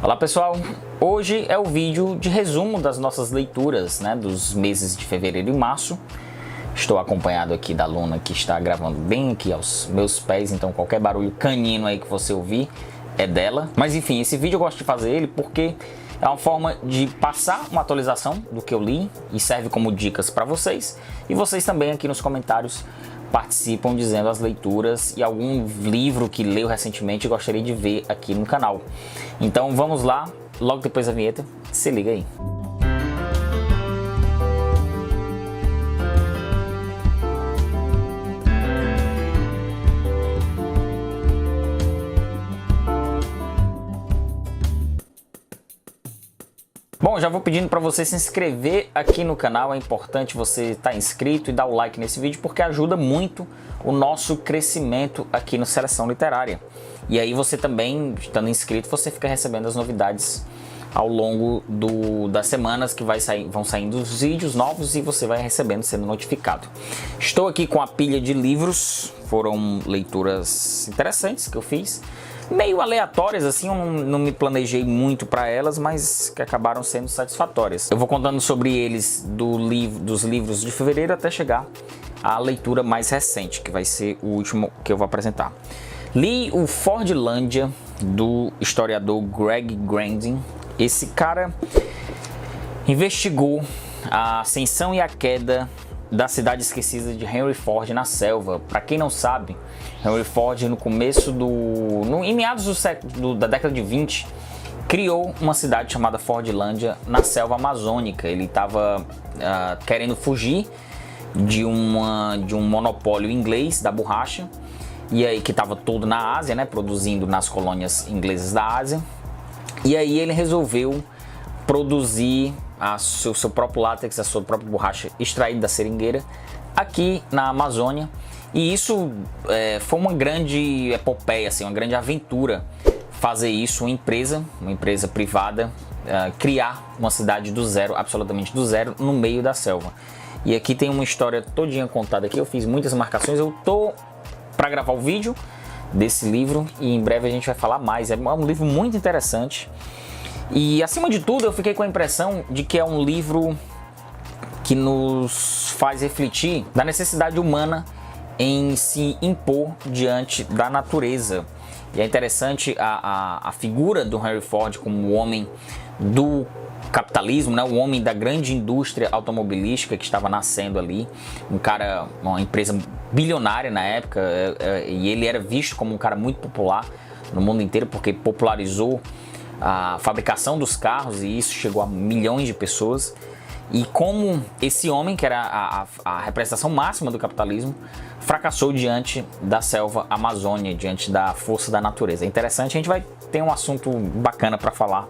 Olá pessoal, hoje é o vídeo de resumo das nossas leituras, dos meses de fevereiro e março. Estou acompanhado aqui da Luna, que está gravando bem aqui aos meus pés, então qualquer barulho canino aí que você ouvir é dela. Mas enfim, esse vídeo eu gosto de fazer ele porque é uma forma de passar uma atualização do que eu li e serve como dicas para vocês. E vocês também aqui nos comentários participam dizendo as leituras e algum livro que leu recentemente e gostaria de ver aqui no canal. Então vamos lá, logo depois da vinheta, se liga aí. Bom, já vou pedindo para você se inscrever aqui no canal, é importante você estar inscrito e dar o like nesse vídeo porque ajuda muito o nosso crescimento aqui no Seleção Literária. E aí você também, estando inscrito, você fica recebendo as novidades ao longo das semanas que vão saindo os vídeos novos e você vai recebendo, sendo notificado. Estou aqui com a pilha de livros, foram leituras interessantes que eu fiz. Meio aleatórias, assim, eu não me planejei muito para elas, mas que acabaram sendo satisfatórias. Eu vou contando sobre eles dos livros de fevereiro até chegar à leitura mais recente, que vai ser o último que eu vou apresentar. Li o Fordlândia, do historiador Greg Grandin. Esse cara investigou a ascensão e a queda da cidade esquecida de Henry Ford na selva. Para quem não sabe, Henry Ford no começo em meados da década de 20 criou uma cidade chamada Fordlândia na selva amazônica. Ele estava querendo fugir de um monopólio inglês da borracha, e aí que estava todo na Ásia, produzindo nas colônias inglesas da Ásia. E aí ele resolveu produzir o seu próprio látex, a sua própria borracha extraída da seringueira aqui na Amazônia. E isso foi uma grande epopeia, assim, uma grande aventura fazer isso, uma empresa privada, criar uma cidade do zero, absolutamente do zero, no meio da selva. E aqui tem uma história todinha contada aqui, eu fiz muitas marcações, eu tô para gravar o vídeo desse livro e em breve a gente vai falar mais. É um livro muito interessante. E acima de tudo eu fiquei com a impressão de que é um livro que nos faz refletir da necessidade humana em se impor diante da natureza. E é interessante a figura do Henry Ford como o homem do capitalismo, o homem da grande indústria automobilística que estava nascendo ali, uma empresa bilionária na época, e ele era visto como um cara muito popular no mundo inteiro porque popularizou a fabricação dos carros e isso chegou a milhões de pessoas. E como esse homem, que era a representação máxima do capitalismo, fracassou diante da selva Amazônia, diante da força da natureza. É interessante, a gente vai ter um assunto bacana para falar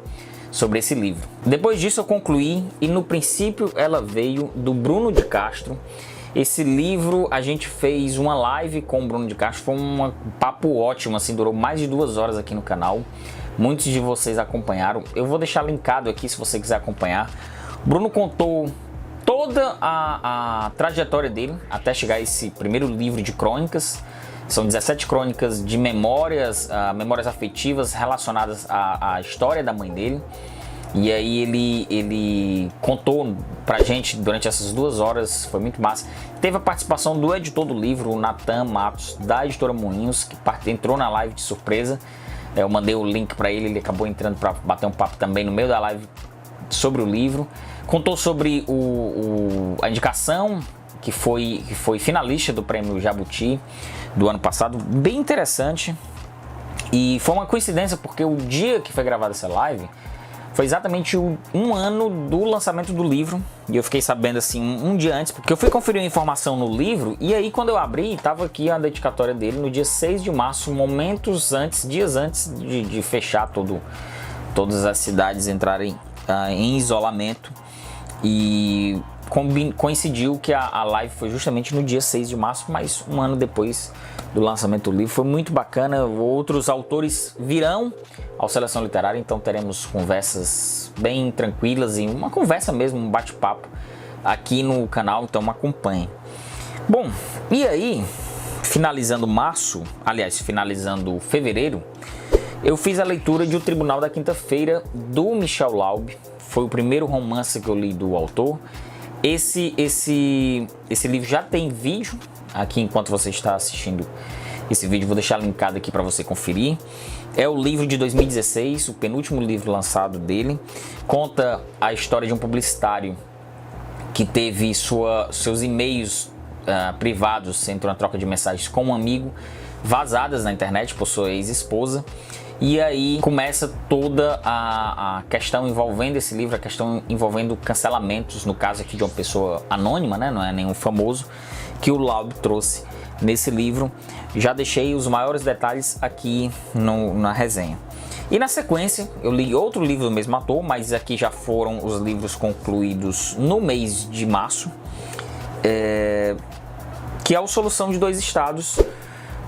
sobre esse livro. Depois disso eu concluí, e no princípio ela veio do Bruno de Castro. Esse livro a gente fez uma live com o Bruno de Castro, foi um papo ótimo, assim, durou mais de 2 horas aqui no canal. Muitos de vocês acompanharam, eu vou deixar linkado aqui se você quiser acompanhar. Bruno contou toda a trajetória dele até chegar a esse primeiro livro de crônicas. São 17 crônicas de memórias afetivas relacionadas à história da mãe dele. E aí ele contou pra gente durante essas 2 horas, foi muito massa. Teve a participação do editor do livro, o Natan Matos, da editora Moinhos, que entrou na live de surpresa. Eu mandei o link para ele acabou entrando para bater um papo também no meio da live sobre o livro. Contou sobre a indicação que foi finalista do Prêmio Jabuti do ano passado, bem interessante. E foi uma coincidência porque o dia que foi gravada essa live foi exatamente um ano do lançamento do livro. E eu fiquei sabendo assim um dia antes, porque eu fui conferir a informação no livro. E aí quando eu abri, estava aqui a dedicatória dele no dia 6 de março, dias antes de fechar todas as cidades entrarem em isolamento. E coincidiu que a live foi justamente no dia 6 de março, mas um ano depois do lançamento do livro. Foi muito bacana, outros autores virão ao Seleção Literária, então teremos conversas bem tranquilas e uma conversa mesmo, um bate-papo aqui no canal, então acompanhe. Bom, e aí, finalizando fevereiro, Eu fiz a leitura de O Tribunal da Quinta-feira, do Michel Laub. Foi o primeiro romance que eu li do autor. Esse livro já tem vídeo, aqui enquanto você está assistindo esse vídeo, vou deixar linkado aqui para você conferir. É o livro de 2016, o penúltimo livro lançado dele. Conta a história de um publicitário que teve seus e-mails privados, entre uma troca de mensagens com um amigo, vazadas na internet por sua ex-esposa. E aí começa toda a questão envolvendo esse livro, a questão envolvendo cancelamentos, no caso aqui de uma pessoa anônima, né? Não é nenhum famoso, que o Laub trouxe nesse livro. Já deixei os maiores detalhes aqui na resenha. E na sequência, eu li outro livro do mesmo autor, mas aqui já foram os livros concluídos no mês de março, que é o Solução de Dois Estados,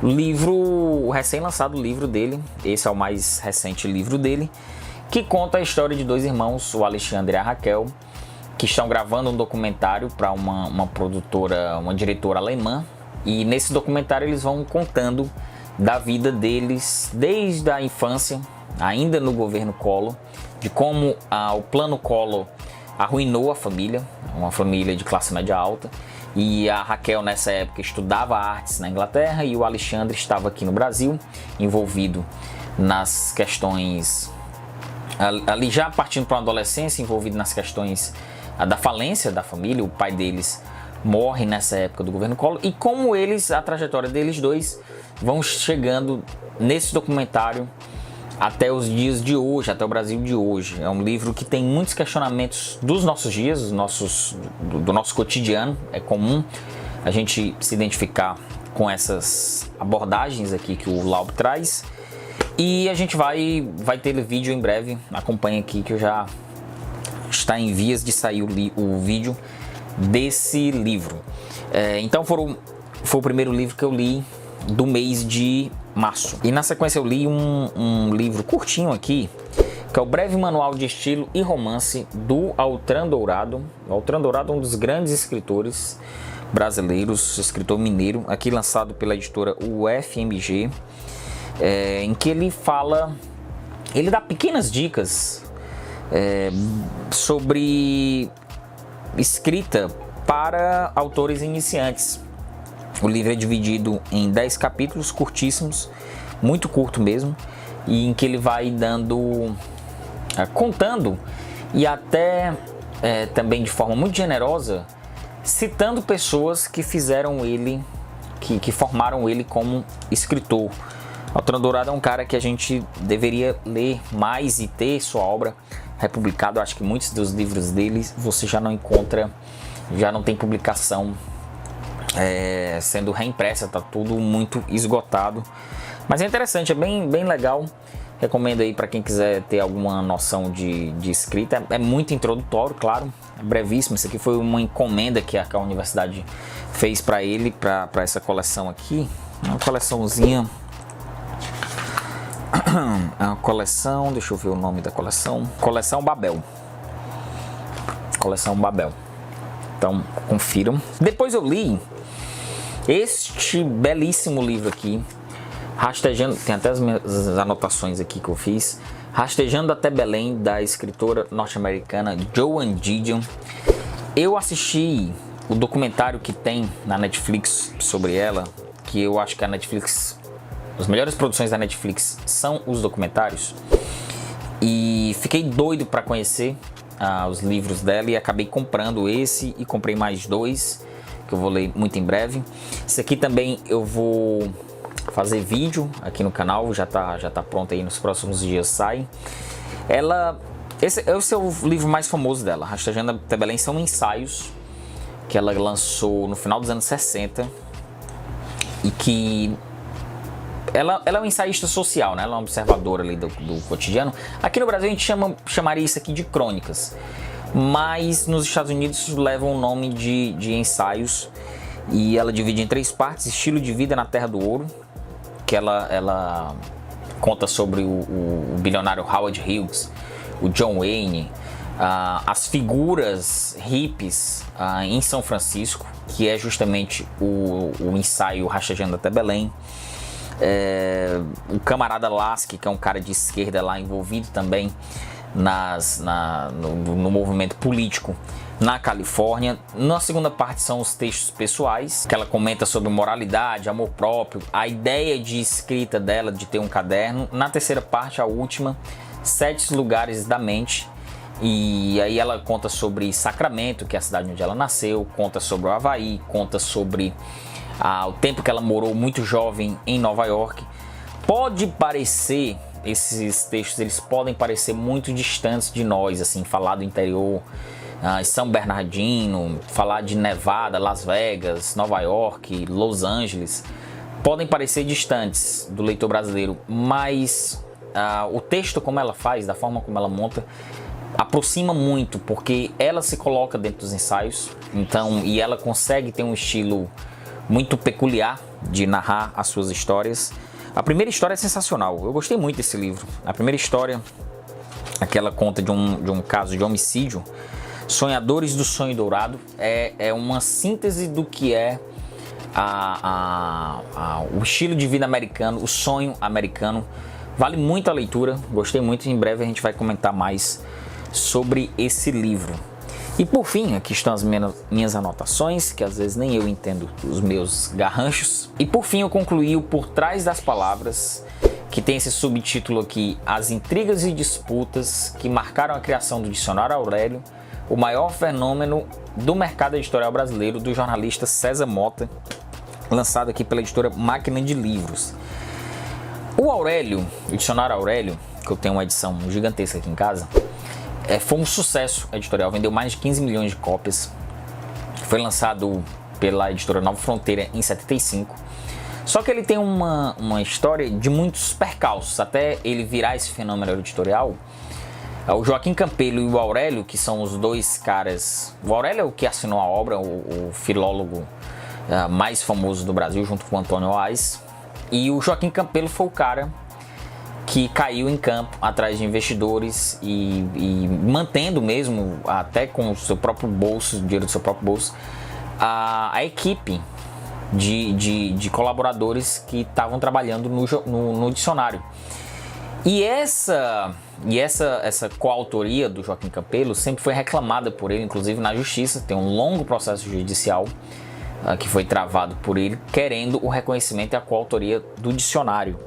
o recém-lançado livro dele. Esse é o mais recente livro dele, que conta a história de dois irmãos, o Alexandre e a Raquel, que estão gravando um documentário para uma produtora, uma diretora alemã. E nesse documentário eles vão contando da vida deles desde a infância, ainda no governo Collor, de como o plano Collor arruinou a família, uma família de classe média alta. E a Raquel nessa época estudava artes na Inglaterra e o Alexandre estava aqui no Brasil, envolvido nas questões, ali já partindo para a adolescência, envolvido nas questões da falência da família. O pai deles morre nessa época do governo Collor, e como a trajetória deles dois vão chegando nesse documentário até os dias de hoje, até o Brasil de hoje. É um livro que tem muitos questionamentos dos nossos dias, do nosso cotidiano. É comum a gente se identificar com essas abordagens aqui que o Laub traz. E a gente vai ter vídeo em breve. Acompanhe aqui que já está em vias de sair o vídeo desse livro. Então foi o primeiro livro que eu li do mês de março. E na sequência eu li um livro curtinho aqui, que é o Breve Manual de Estilo e Romance do Altran Dourado. O Altran Dourado é um dos grandes escritores brasileiros, escritor mineiro, aqui lançado pela editora UFMG, em que ele dá pequenas dicas sobre escrita para autores iniciantes. O livro é dividido em 10 capítulos curtíssimos, muito curto mesmo, e em que ele vai contando e até também de forma muito generosa, citando pessoas que fizeram ele, que formaram ele como escritor. Altran Dourado é um cara que a gente deveria ler mais e ter sua obra republicada. Eu acho que muitos dos livros dele você já não encontra, já não tem publicação sendo reimpressa, tá tudo muito esgotado. Mas é interessante, é bem legal. Recomendo aí para quem quiser ter alguma noção de escrita. É muito introdutório, claro, é brevíssimo. Isso aqui foi uma encomenda que a universidade fez para ele, para essa coleção aqui. Uma coleçãozinha. É uma coleção, deixa eu ver o nome da coleção. Coleção Babel. Coleção Babel. Então, confiram. Depois eu li este belíssimo livro aqui, Rastejando, tem até as minhas anotações aqui que eu fiz, Rastejando até Belém, da escritora norte-americana Joan Didion. Eu assisti o documentário que tem na Netflix sobre ela, que eu acho que a Netflix, as melhores produções da Netflix são os documentários, e fiquei doido para conhecer os livros dela, e acabei comprando esse e comprei mais dois que eu vou ler muito em breve. Esse aqui também eu vou fazer vídeo aqui no canal, já tá pronto aí, nos próximos dias sai. Esse é o livro mais famoso dela, Rastejando até Belém. São ensaios que ela lançou no final dos anos 60 e que ela é uma ensaísta social, né? Ela é uma observadora ali do cotidiano. Aqui no Brasil a gente chamaria isso aqui de crônicas, mas nos Estados Unidos levam o nome de ensaios, e ela divide em 3 partes: Estilo de Vida na Terra do Ouro, que ela conta sobre o bilionário Howard Hughes, o John Wayne, as figuras hippies em São Francisco, que é justamente o ensaio Rastejando até Belém. o camarada Lasky, que é um cara de esquerda lá envolvido também no movimento político na Califórnia. Na segunda parte são os textos pessoais, que ela comenta sobre moralidade, amor próprio, a ideia de escrita dela de ter um caderno. Na terceira parte, a última, 7 lugares da mente. E aí ela conta sobre Sacramento, que é a cidade onde ela nasceu, conta sobre o Havaí, conta sobre o tempo que ela morou muito jovem em Nova York. Pode parecer, esses textos eles podem parecer muito distantes de nós, assim, falar do interior, São Bernardino, falar de Nevada, Las Vegas, Nova York, Los Angeles, podem parecer distantes do leitor brasileiro, mas o texto como ela faz, da forma como ela monta, aproxima muito, porque ela se coloca dentro dos ensaios, então, e ela consegue ter um estilo muito peculiar de narrar as suas histórias. A primeira história é sensacional, eu gostei muito desse livro. A primeira história, aquela conta de um caso de homicídio, Sonhadores do Sonho Dourado, é uma síntese do que é o estilo de vida americano, o sonho americano. Vale muito a leitura, gostei muito, em breve a gente vai comentar mais sobre esse livro. E por fim, aqui estão as minhas anotações, que às vezes nem eu entendo os meus garranchos. E por fim eu concluí o Por Trás das Palavras, que tem esse subtítulo aqui: As intrigas e disputas que marcaram a criação do Dicionário Aurélio, o maior fenômeno do mercado editorial brasileiro, do jornalista César Mota, lançado aqui pela editora Máquina de Livros. O Aurélio, o Dicionário Aurélio, que eu tenho uma edição gigantesca aqui em casa, foi um sucesso editorial, vendeu mais de 15 milhões de cópias, foi lançado pela editora Nova Fronteira em 75, só que ele tem uma história de muitos percalços, até ele virar esse fenômeno editorial. O Joaquim Campelo e o Aurélio, que são os dois caras, o Aurélio é o que assinou a obra, o filólogo mais famoso do Brasil, junto com o Antônio Oás, e o Joaquim Campelo foi o cara que caiu em campo atrás de investidores e mantendo mesmo, até com o seu próprio bolso, dinheiro do seu próprio bolso, a equipe de colaboradores que estavam trabalhando no dicionário. E essa coautoria do Joaquim Campelo sempre foi reclamada por ele, inclusive na justiça. Tem um longo processo judicial que foi travado por ele, querendo o reconhecimento e a coautoria do dicionário.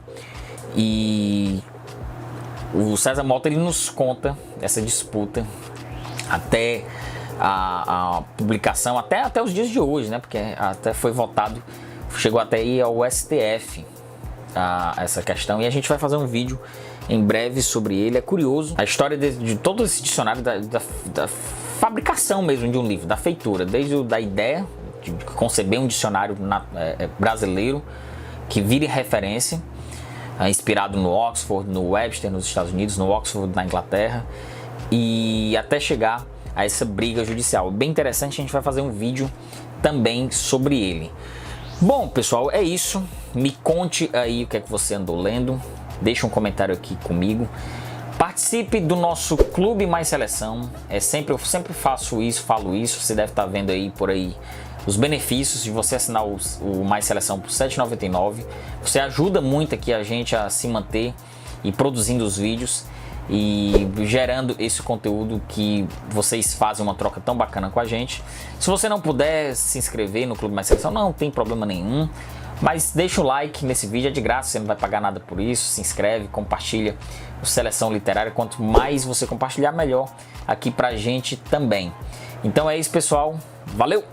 E o César Mota, ele nos conta essa disputa até a publicação, até os dias de hoje, né? Porque até foi votado, chegou até aí ao STF essa questão, e a gente vai fazer um vídeo em breve sobre ele. É curioso a história de todo esse dicionário, da fabricação mesmo de um livro, da feitura, desde da ideia de conceber um dicionário brasileiro que vire referência, inspirado no Oxford, no Webster nos Estados Unidos, no Oxford na Inglaterra, e até chegar a essa briga judicial. Bem interessante, a gente vai fazer um vídeo também sobre ele. Bom, pessoal, é isso. Me conte aí o que é que você andou lendo. Deixa um comentário aqui comigo. Participe do nosso Clube Mais Seleção. Eu sempre faço isso, falo isso. Você deve estar vendo aí por aí os benefícios de você assinar o Mais Seleção por R$ 7,99. Você ajuda muito aqui a gente a se manter e produzindo os vídeos e gerando esse conteúdo que vocês fazem uma troca tão bacana com a gente. Se você não puder se inscrever no Clube Mais Seleção, não tem problema nenhum, mas deixa o like nesse vídeo, é de graça, você não vai pagar nada por isso. Se inscreve, compartilha o Seleção Literária, quanto mais você compartilhar, melhor aqui pra gente também. Então é isso, pessoal, valeu!